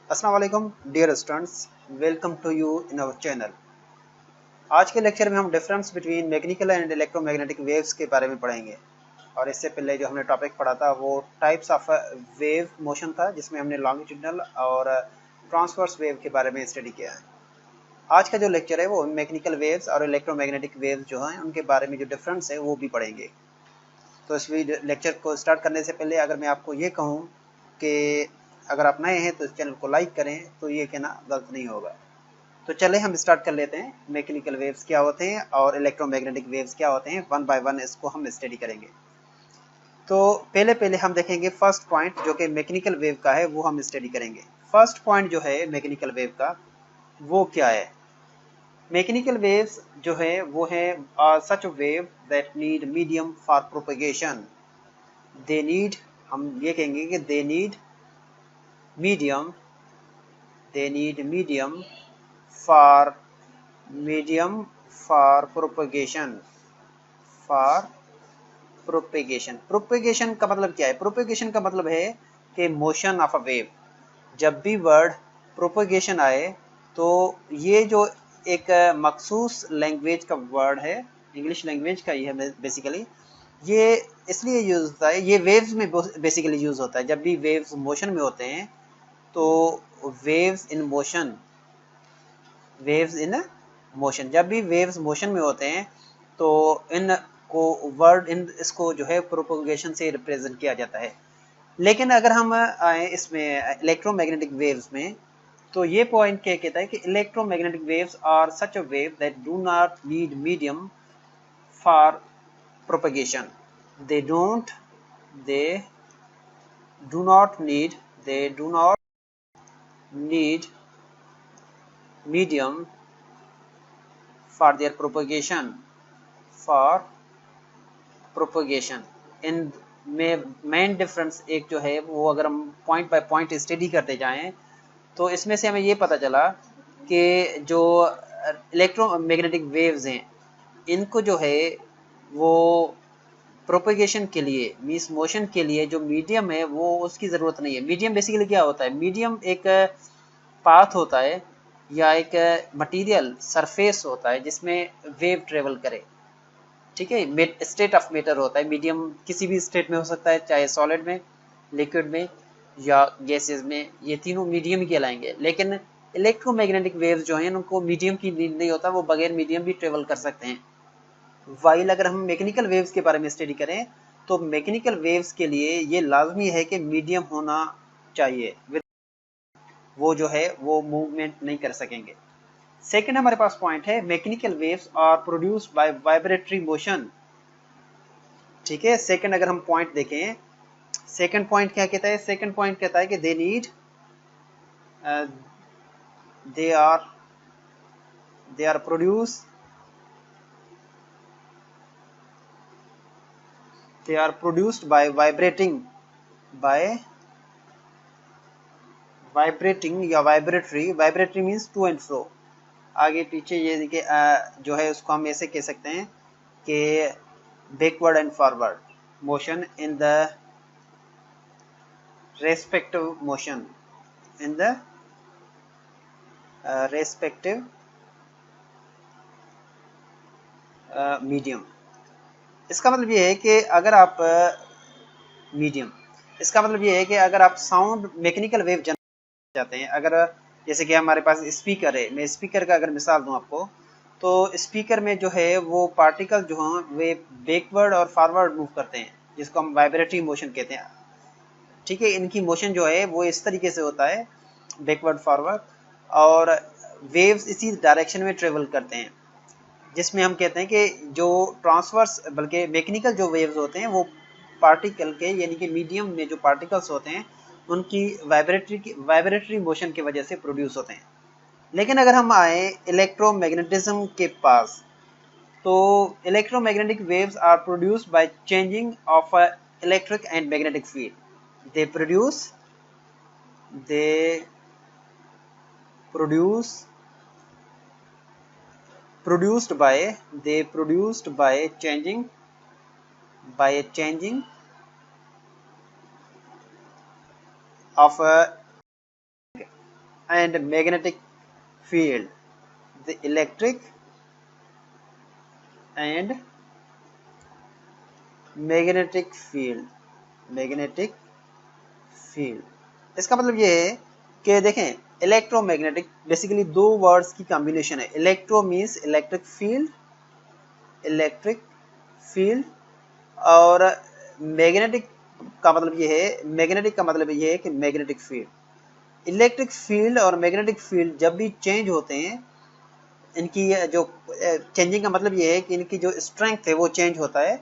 अस्सलाम वालेकुम dear students, welcome to you in our channel. आज के लेक्चर में हम difference between mechanical and electromagnetic waves के बारे में पढ़ेंगे। और इससे पहले जो हमने टॉपिक पढ़ा था वो टाइप्स ऑफ वेव मोशन था, जिसमें हमने लॉन्गिट्यूडनल और ट्रांसवर्स वेव के बारे में स्टडी किया है। आज का जो लेक्चर है वो मैकेनिकल वेव्स और इलेक्ट्रोमैग्नेटिक वेव्स जो हैं उनके बारे में जो डिफरेंस है वो भी पढ़ेंगे। तो इस लेक्चर को स्टार्ट करने से पहले अगर मैं आपको ये कहूँ कि अगर आप नए हैं तो इस चैनल को लाइक करें, तो ये कहना गलत नहीं होगा। तो चले हम स्टार्ट कर लेते हैं। मैकेनिकल वेव्स क्या होते हैं और इलेक्ट्रोमैग्नेटिक वेव्स क्या होते हैं, वन बाय वन इसको हम स्टडी करेंगे। तो पहले हम देखेंगे फर्स्ट पॉइंट जो कि मैकेनिकल वेव का है, वो हम स्टडी करेंगे। फर्स्ट पॉइंट जो है मैकेनिकल वेव का वो क्या है। मैकेनिकल वेव्स जो है वो है such wave that need medium for propagation. They need, हम ये कहेंगे कि they need medium, they need for medium for propagation, for propagation. Propagation का मतलब क्या है? प्रोपेगेशन का मतलब है कि मोशन ऑफ अ वेव। जब भी वर्ड प्रोपेगेशन आए तो ये जो एक मखसूस लैंग्वेज का वर्ड है, इंग्लिश लैंग्वेज का ही है बेसिकली। ये इसलिए यूज होता है, ये वेव्स में बेसिकली यूज होता है। जब भी वेव्स मोशन में होते हैं तो waves in motion, waves in motion, जब भी वेव्स मोशन में होते हैं तो इन को वर्ड इन इसको जो है प्रोपोगेशन से रिप्रेजेंट किया जाता है। लेकिन अगर हम आए इसमें इलेक्ट्रोमैग्नेटिक वेव्स में, तो ये पॉइंट क्या कहता है कि electromagnetic waves are such a wave that do not need medium for propagation. They don't, they do not need, they do not need medium for their propagation, for propagation। इन में main difference एक जो है वो अगर हम point by point study करते जाएं तो इसमें से हमें ये पता चला कि जो इलेक्ट्रोमैग्नेटिक वेव्स हैं इनको जो है वो प्रोपेगेशन के लिए, मींस मोशन के लिए जो मीडियम है वो उसकी ज़रूरत नहीं है। मीडियम बेसिकली क्या होता है? मीडियम एक पाथ होता है या एक मटेरियल सरफेस होता है जिसमें वेव ट्रेवल करे। ठीक है, स्टेट ऑफ मैटर होता है मीडियम, किसी भी स्टेट में हो सकता है, चाहे सॉलिड में, लिक्विड में या गैसेस में, ये तीनों मीडियम ही कहलाएंगे। लेकिन इलेक्ट्रोमैग्नेटिक वेव्स जो हैं उनको मीडियम की नीड नहीं होता, वो बगैर मीडियम भी ट्रेवल कर सकते हैं। वाइल अगर हम मैकेनिकल वेव्स के बारे में स्टडी करें तो मैकेनिकल वेव्स के लिए ये लाजमी है कि मीडियम होना चाहिए, वो जो है वो मूवमेंट नहीं कर सकेंगे। सेकंड हमारे पास पॉइंट है mechanical waves are produced by vibratory motion. ठीक है, सेकंड अगर हम पॉइंट देखें, सेकंड पॉइंट क्या कहता है? सेकंड पॉइंट कहता है कि they need, they are, they are produce, they are produced by vibrating, by vibrating या vibratory. Vibratory means to and fro, आगे पीछे। ये देखिए जो है उसको हम ऐसे कह सकते हैं कि backward and forward motion in the respective motion, in the respective medium. इसका मतलब ये है कि अगर आप मीडियम, इसका मतलब ये है कि अगर आप साउंड मैकेनिकल वेव जनरेट चाहते हैं, अगर जैसे कि हमारे पास स्पीकर है, मैं स्पीकर का अगर मिसाल दूं आपको, तो स्पीकर में जो है वो पार्टिकल जो हैं वे बैकवर्ड और फॉरवर्ड मूव करते हैं, जिसको हम वाइब्रेटरी मोशन कहते हैं। ठीक है, इनकी मोशन जो है वो इस तरीके से होता है, बैकवर्ड फॉरवर्ड, और वेव्स इसी डायरेक्शन में ट्रेवल करते हैं, जिसमें हम कहते हैं कि जो ट्रांसवर्स, बल्कि मैकेनिकल जो वेव्स होते हैं वो पार्टिकल के, यानी कि मीडियम में जो पार्टिकल्स होते हैं उनकी वाइब्रेटरी मोशन की वजह से प्रोड्यूस होते हैं। लेकिन अगर हम आए इलेक्ट्रोमैग्नेटिज्म के पास, तो electromagnetic waves are produced by changing of electric and magnetic field. They produce, they produce produced by, they produced by changing, by changing of a and magnetic field. The electric and magnetic field. magnetic field, इसका मतलब ये है कि देखें electromagnetic basically दो words की combination है. Electro means electric field और मैग्नेटिक का मतलब ये है, मैग्नेटिक का मतलब ये है कि मैग्नेटिक फील्ड. इलेक्ट्रिक फील्ड और मैग्नेटिक फील्ड जब भी चेंज होते हैं, इनकी जो चेंजिंग का मतलब ये है कि इनकी जो स्ट्रेंथ है वो चेंज होता है,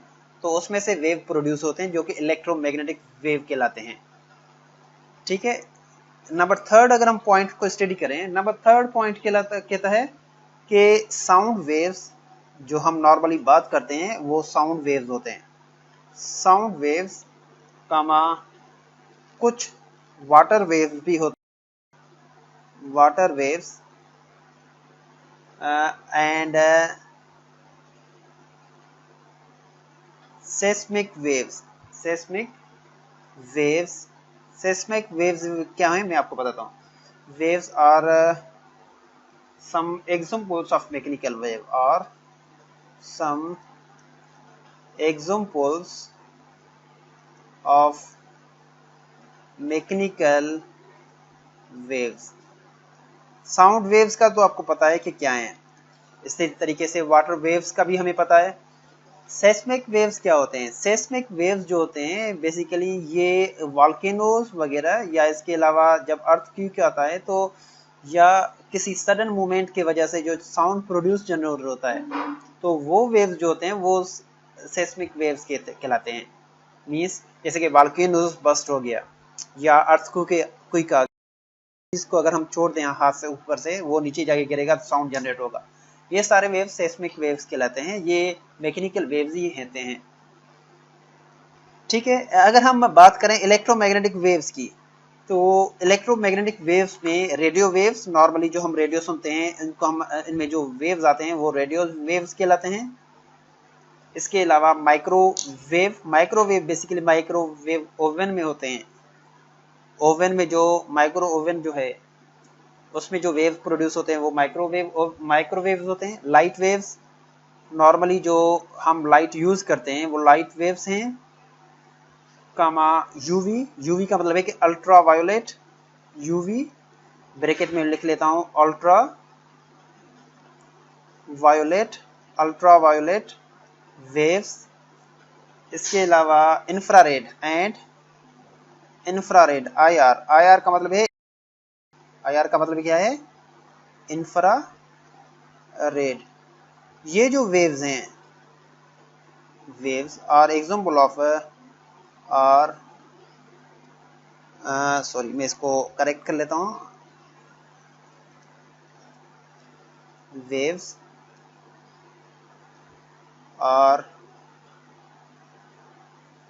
तो उसमें से वेव प्रोड्यूस होते हैं जो कि इलेक्ट्रोमैग्नेटिक वेव कहलाते हैं. ठीक है. नंबर थर्ड अगर हम पॉइंट को स्टडी करें, नंबर थर्ड पॉइंट कहता है कि साउंड वेव्स जो हम नॉर्मली बात करते हैं वो साउंड वेव्स होते हैं. साउंड वेव्स कामा कुछ वाटर वेव्स भी होते हैं. Water waves and seismic waves. Seismic waves. Seismic waves क्या है मैं आपको बताता हूँ. Waves are some examples of mechanical wave or some examples of mechanical waves. Sound waves का तो आपको पता है कि क्या है. इसी तरीके से वाटर वेव्स का भी हमें पता है. सेस्मिक वेव्स क्या होते हैं? सेस्मिक वेव्स जो होते हैं बेसिकली ये वॉल्केनोज वगैरह या इसके अलावा जब अर्थक्वेक आता है तो या किसी सडन मूवमेंट की वजह से जो साउंड प्रोड्यूस जनरेट होता है, तो वो वेव्स जो होते हैं वो सेस्मिक वेव्स कहलाते हैं. मींस जैसे कि वॉल्केनोज बस्ट हो गया या अर्थक्वेक आ गया, इसको अगर हम छोड़ दें हाथ से ऊपर से, वो नीचे जाके गिरेगा तो साउंड जनरेट होगा. ये सारे वेव्स सेस्मिक वेव्स कहलाते हैं. ये मैकेनिकल वेव्स ही कहते हैं. ठीक है. अगर हम बात करें इलेक्ट्रोमैग्नेटिक वेव्स की, तो इलेक्ट्रोमैग्नेटिक वेव्स में रेडियो वेव्स, नॉर्मली जो हम रेडियो सुनते हैं इनको हम इनमें जो वेव्स आते हैं वो रेडियो वेव्स कहलाते हैं. इसके अलावा माइक्रोवेव बेसिकली माइक्रोवेव ओवन में होते हैं. ओवन में जो माइक्रो ओवन जो है उसमें जो वेव प्रोड्यूस होते हैं वो माइक्रोवेव्स होते हैं. लाइट वेव्स नॉर्मली जो हम लाइट यूज करते हैं वो लाइट वेव्स हैं. कामा यूवी का मतलब है कि अल्ट्रा वायोलेट. यूवी ब्रैकेट में लिख लेता हूं अल्ट्रा वायोलेट वेव्स. इसके अलावा इंफ्रारेड आईआर का मतलब है, आईआर का मतलब क्या है? इंफ्रारेड. ये जो वेव्स हैं, वेव्स आर एग्जांपल ऑफ और सॉरी मैं इसको करेक्ट कर लेता हूं. Waves are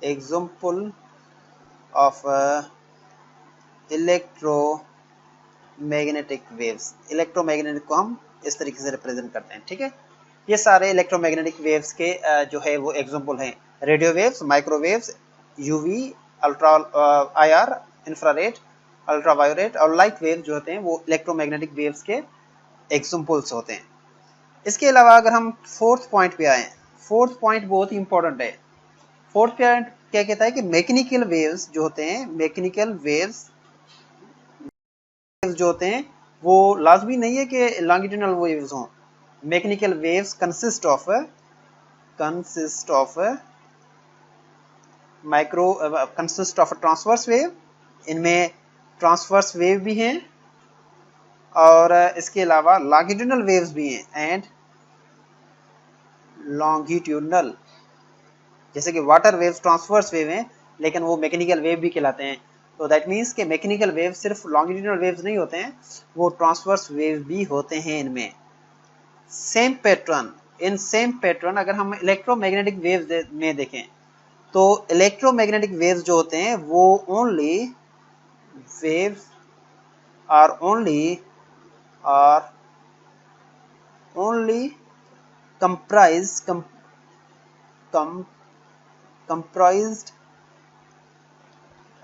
example of electromagnetic waves. Electromagnetic को हम इस तरीके से रिप्रेजेंट करते हैं. ठीक है. ये सारे इलेक्ट्रोमैग्नेटिक वेव्स के जो है वो एग्जांपल हैं. Radio waves, microwaves, UV, ultra IR, infrared, ultraviolet और लाइट वेव जो होते हैं वो इलेक्ट्रोमैग्नेटिक वेव्स के एग्जांपल्स होते हैं. इसके अलावा अगर हम फोर्थ पॉइंट पे आए, फोर्थ पॉइंट बहुत ही इंपॉर्टेंट है. फोर्थ पॉइंट क्या कहता है कि मैकेनिकल वेव्स जो होते हैं, मैकेनिकल वेव्स जो होते हैं वो लाजमी नहीं है कि लॉन्गिट्यूडनल वेव्स हों. Mechanical waves consist of transverse wave. इनमें ट्रांसवर्स वेव भी हैं और इसके अलावा लॉन्गिट्यूडनल वेव्स भी हैं एंड लॉन्गिट्यूडनल. जैसे कि वाटर वेव्स ट्रांसवर्स वेव हैं लेकिन वो मैकेनिकल वेव भी कहलाते हैं. तो दैट मीन्स कि मैकेनिकल वेव सिर्फ लॉन्गिट्यूडनल वेव्स नहीं होते हैं, वो ट्रांसवर्स वेव भी होते हैं इनमें. सेम पैटर्न अगर हम इलेक्ट्रोमैग्नेटिक वेव्स में देखें तो इलेक्ट्रोमैग्नेटिक वेव्स जो होते हैं वो waves are only comprised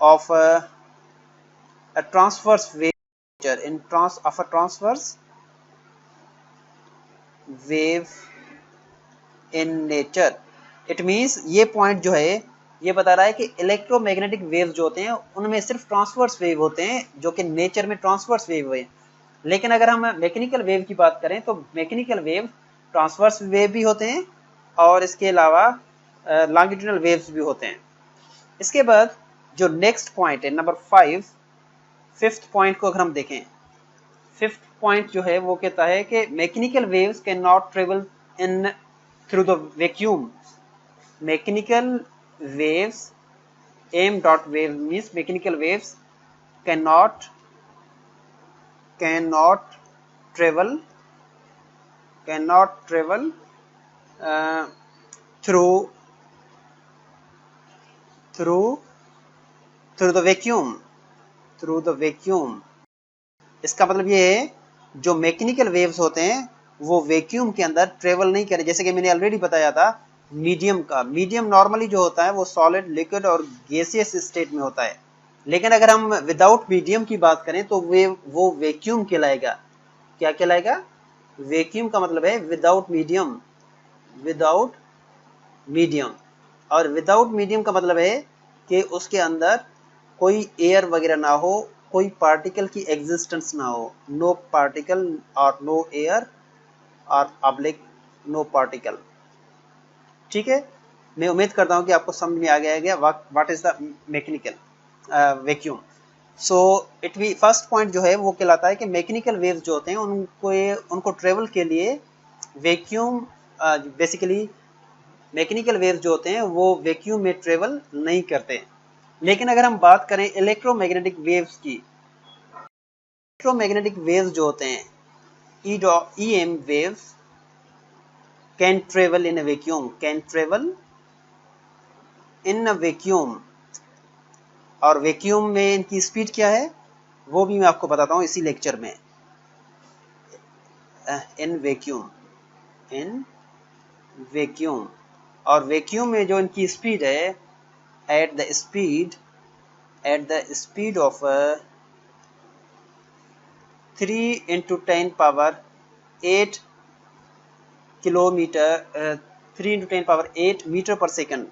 of a transverse wave. in of a transverse wave in nature. It means ये पॉइंट जो है ये बता रहा है कि इलेक्ट्रोमैग्नेटिक वेव्स जो होते हैं उनमें सिर्फ ट्रांसवर्स वेव होते हैं जो कि नेचर में ट्रांसवर्स वेव है। लेकिन अगर हम मैकेनिकल वेव की बात करें तो मैकेनिकल वेव ट्रांसवर्स वेव भी होते हैं और इसके अलावा लॉन्गिट्यूडनल वेव्स भी होते हैं। इसके बाद जो नेक्स्ट पॉइंट है नंबर 5, फिफ्थ पॉइंट को अगर हम देखें, फिफ्थ पॉइंट जो है वो कहता है कि mechanical waves can not travel in through the vacuum. Mechanical waves m dot wave means mechanical waves cannot travel uh, through the vacuum। इसका मतलब ये है जो मैकेनिकल वेव्स होते हैं वो वैक्यूम के अंदर ट्रेवल नहीं करे। जैसे कि मैंने ऑलरेडी बताया था मीडियम का, मीडियम नॉर्मली जो होता है वो सॉलिड, लिक्विड और गैसियस स्टेट में होता है। लेकिन अगर हम विदाउट मीडियम की बात करें तो वो वैक्यूम कहलाएगा। क्या कहलाएगा? वैक्यूम का मतलब है विदाउट मीडियम, विदाउट मीडियम। और विदाउट मीडियम का मतलब है कि उसके अंदर कोई एयर वगैरह ना हो, कोई पार्टिकल की एग्जिस्टेंस ना हो। नो पार्टिकल और नो एयर और ऑब्लिक नो पार्टिकल। ठीक है, मैं उम्मीद करता हूं कि आपको समझ में आ गया what is the mechanical vacuum. So it we first point जो है वो कहलाता है कि मैकेनिकल वेव्स जो होते हैं उनको ट्रेवल के लिए वैक्यूम, बेसिकली मैकेनिकल वेव्स जो होते हैं वो वैक्यूम में ट्रेवल नहीं करते। लेकिन अगर हम बात करें इलेक्ट्रोमैग्नेटिक वेव्स की, इलेक्ट्रोमैग्नेटिक वेव्स जो होते हैं EM waves can travel in a vacuum, और वैक्यूम में इनकी स्पीड क्या है वो भी मैं आपको बताता हूं इसी लेक्चर में। इन वैक्यूम और वैक्यूम में जो इनकी स्पीड है at the speed of 3 into 10 power 8 kilometre 3 into 10 power 8 metre per second,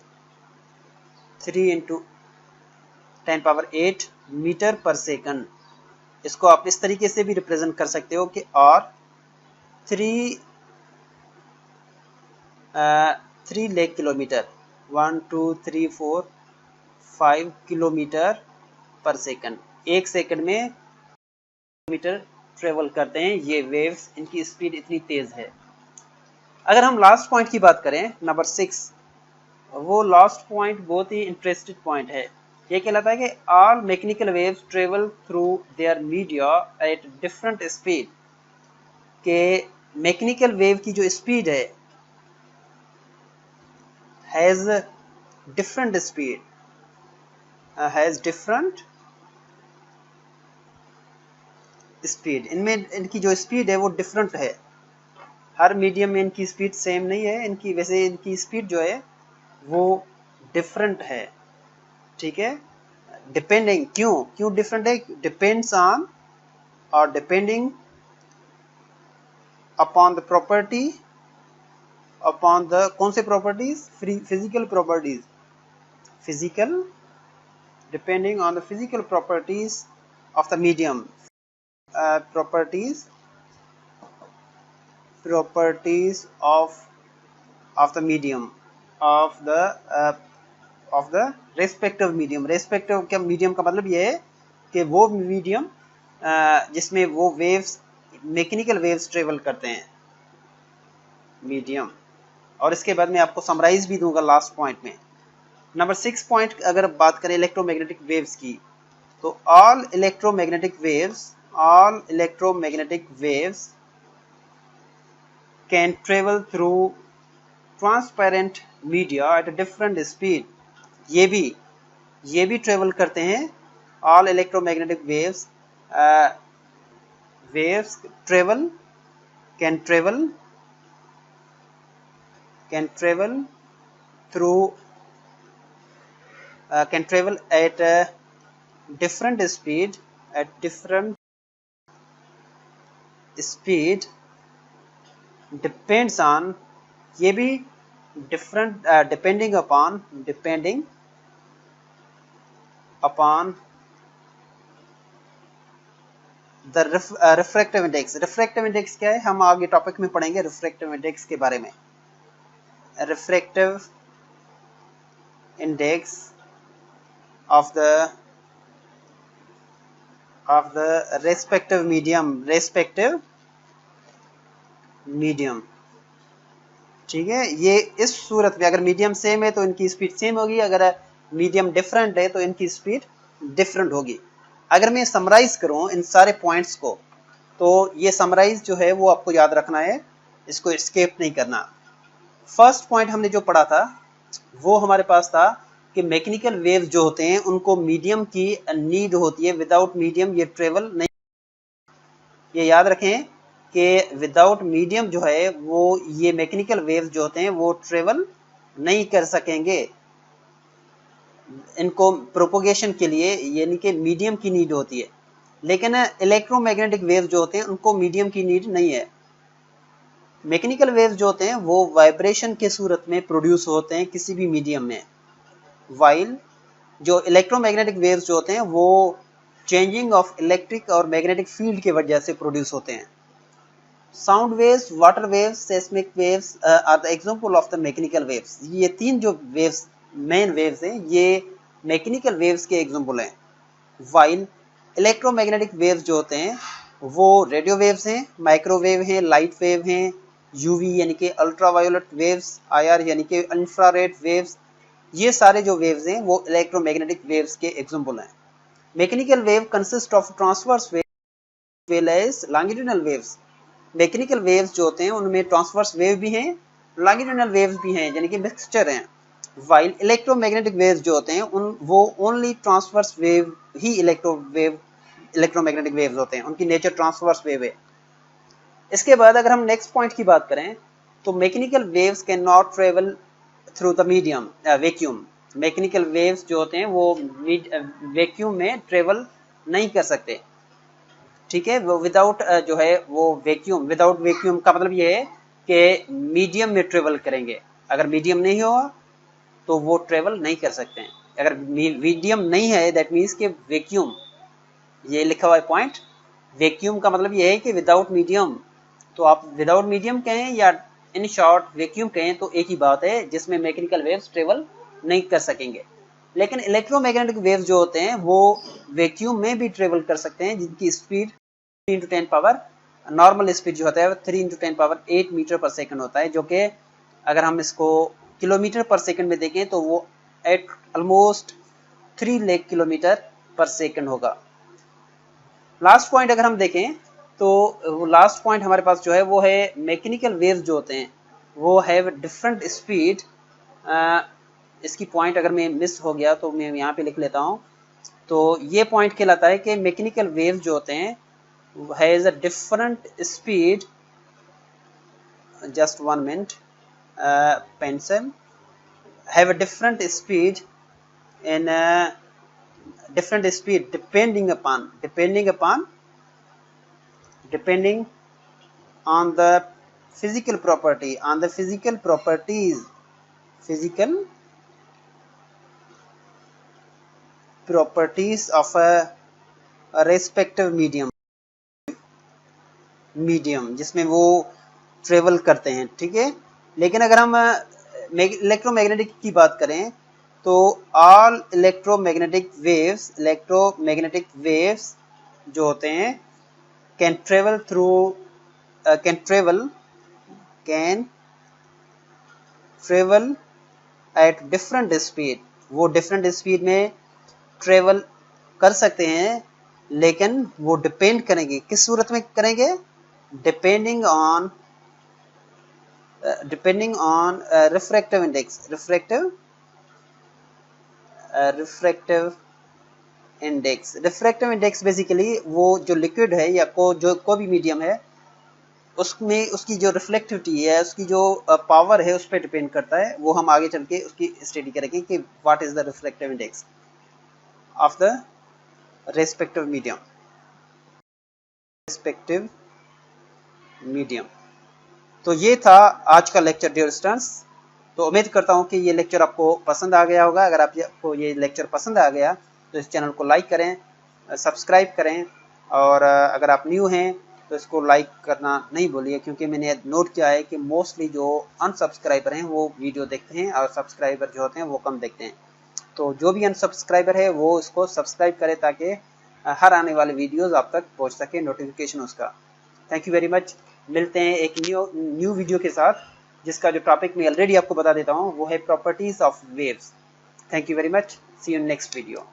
3 into 10 power 8 metre per second. इसको आप इस तरीके से भी रिप्रेजेंट कर सकते हो कि और 3 लाख किलोमीटर, 1 2 3 4 5 किलोमीटर पर सेकंड, एक सेकंड में किलोमीटर ट्रेवल करते हैं ये वेव्स। इनकी स्पीड इतनी तेज है। अगर हम लास्ट पॉइंट की बात करें नंबर 6, वो लास्ट पॉइंट बहुत ही इंटरेस्टेड पॉइंट है। ये कहलाता है कि all mechanical waves travel through their media at different speed. के मैकेनिकल वेव की जो स्पीड है हैज डिफरेंट स्पीड, इनमें इनकी जो स्पीड है वो डिफरेंट है। हर मीडियम में इनकी स्पीड सेम नहीं है, इनकी वैसे इनकी स्पीड जो है वो डिफरेंट है। ठीक है, डिपेंडिंग, क्यों डिफरेंट है? डिपेंड्स ऑन और depending upon the property, upon the कौन से properties? Physical properties, depending on the physical properties of the medium, properties of the medium of the respective medium। respective क्या medium का मतलब ये है कि वो medium जिसमें वो waves, मैकेनिकल वेव्स ट्रेवल करते हैं, मीडियम। और इसके बाद मैं आपको समराइज भी दूंगा लास्ट पॉइंट में। नंबर 6 पॉइंट अगर बात करें इलेक्ट्रोमैग्नेटिक वेव्स की, तो all electromagnetic waves can travel through transparent media at a different speed। ये भी ट्रेवल करते हैं। all electromagnetic waves can travel at a different speed speed depends on, ये भी different depending upon the refractive index. Refractive index क्या है, हम आगे टॉपिक में पढ़ेंगे रिफ्रैक्टिव इंडेक्स के बारे में। Refractive index of the respective medium, ठीक है। ये इस सूरत में अगर मीडियम सेम है तो इनकी स्पीड सेम होगी, अगर मीडियम डिफरेंट है तो इनकी स्पीड डिफरेंट होगी। अगर मैं समराइज करूं इन सारे पॉइंट्स को, तो ये समराइज जो है वो आपको याद रखना है, इसको एस्केप नहीं करना। फर्स्ट पॉइंट हमने जो पढ़ा था वो हमारे पास था कि मैकेनिकल वेव्स जो होते हैं उनको मीडियम की नीड होती है, विदाउट मीडियम ये ट्रेवल नहीं। ये याद रखें कि विदाउट मीडियम जो है वो ये मैकेनिकल वेव्स जो होते हैं वो ट्रेवल नहीं कर सकेंगे। इनको प्रोपोगेशन के लिए यानी कि मीडियम की नीड होती है, लेकिन इलेक्ट्रोमैग्नेटिक वेव्स जो होते हैं उनको मीडियम की नीड नहीं है। मैकेनिकल वेव्स जो होते हैं वो वाइब्रेशन के सूरत में प्रोड्यूस होते हैं किसी भी मीडियम में, वाइल जो इलेक्ट्रोमैग्नेटिक वेव्स जो होते हैं वो चेंजिंग ऑफ इलेक्ट्रिक और मैग्नेटिक फील्ड की वजह से प्रोड्यूस होते हैं। Sound waves, water waves, seismic waves are the example of the mechanical waves. ये तीन जो वेव्स मेन वेव्स हैं ये मैकेनिकल वेव्स के एग्जांपल हैं। वाइल इलेक्ट्रोमैग्नेटिक वेव्स जो होते हैं वो रेडियो वेव्स हैं, माइक्रोवेव हैं, लाइट वेव हैं, यूवी यानी कि अल्ट्रावायोलेट वेव्स, आईआर यानी कि इंफ्रारेड वेव्स, ये सारे जो वेव्स हैं वो इलेक्ट्रोमैग्नेटिक वेव्स के एग्जांपल हैं। Mechanical wave consist of transverse wave well as longitudinal waves. Mechanical waves जो होते हैं उनमें ट्रांसवर्स वेव भी हैं, लॉन्गिट्यूडिनल वेव्स भी हैं, यानी कि मिक्सचर हैं। वाइल इलेक्ट्रोमैग्नेटिक वेव्स जो होते हैं उन वो ओनली ट्रांसवर्स वेव ही इलेक्ट्रोमैग्नेटिक वेव्स होते हैं, उनकी नेचर ट्रांसवर्स वेव है। इसके बाद अगर हम नेक्स्ट पॉइंट की बात करें तो mechanical waves can not travel through the medium vacuum. Mechanical waves जो होते हैं वो वैक्यूम में ट्रेवल नहीं कर सकते, ठीक है। वो विदाउट जो है वो वैक्यूम, विदाउट वैक्यूम का मतलब ये है कि मीडियम में ट्रेवल करेंगे। अगर मीडियम नहीं हुआ तो वो ट्रेवल नहीं कर सकते हैं। अगर मीडियम नहीं है दैट मीन्स कि वैक्यूम, ये लिखा हुआ है पॉइंट, वैक्यूम का मतलब ये है कि विदाउट मीडियम। तो आप विदाउट मीडियम कहें या इन शॉर्ट वैक्यूम कहें तो एक ही बात है, जिसमें मैकेनिकल वेव्स ट्रेवल नहीं कर सकेंगे। लेकिन इलेक्ट्रोमैग्नेटिक वेव्स जो होते हैं वो वैक्यूम में भी ट्रेवल कर सकते हैं, जिनकी स्पीड 3 × 10 पावर, नॉर्मल स्पीड जो होता है 3 × 10 पावर 8 मीटर पर सेकंड होता है, जो कि अगर हम इसको किलोमीटर पर सेकंड में देखें तो वो एट ऑलमोस्ट 3 लाख किलोमीटर पर सेकंड होगा। लास्ट पॉइंट अगर हम देखें तो लास्ट पॉइंट हमारे पास जो है वो है मैकेनिकल वेव्स जो होते हैं वो हैव डिफरेंट स्पीड। इसकी पॉइंट अगर मैं मिस हो गया तो मैं यहाँ पे लिख लेता हूँ। तो ये पॉइंट कहलाता है कि मैकेनिकल वेव्स जो होते हैं has a different speed, just 1 minute, pencil, have a different speed in different speed depending on the physical property, on the physical properties of a respective medium जिसमें वो ट्रेवल करते हैं, ठीक है। लेकिन अगर हम इलेक्ट्रोमैग्नेटिक की बात करें तो ऑल इलेक्ट्रोमैग्नेटिक वेव्स जो होते हैं can travel at different speed. वो डिफरेंट स्पीड में ट्रेवल कर सकते हैं, लेकिन वो डिपेंड करेंगे, किस सूरत में करेंगे, depending on refractive index basically वो जो लिक्विड है या कोई भी मीडियम है उसमें उसकी जो रिफ्लेक्टिविटी है, उसकी जो पावर है उस पर डिपेंड करता है। वो हम आगे चल के उसकी स्टडी करेंगे कि what is the reflective index of the respective medium. Respective medium. तो ये था आज का लेक्चर डियर स्टूडेंट्स। तो उम्मीद करता हूँ कि ये लेक्चर आपको पसंद आ गया होगा। अगर आपको ये लेक्चर पसंद आ गया तो इस चैनल को लाइक करें, सब्सक्राइब करें, और अगर आप न्यू हैं तो इसको लाइक करना नहीं भूलिए, क्योंकि मैंने नोट किया है कि मोस्टली जो अनसब्सक्राइबर हैं वो वीडियो देखते हैं और सब्सक्राइबर जो होते हैं वो कम देखते हैं। तो जो भी अनसब्सक्राइबर है वो इसको सब्सक्राइब करे ताकि हर आने वाले वीडियोस आप तक पहुंच सके नोटिफिकेशन उसका। Thank you very much. मिलते हैं एक न्यू वीडियो के साथ, जिसका जो टॉपिक मैं ऑलरेडी आपको बता देता हूँ वो है properties of waves. Thank you very much. See you in next video.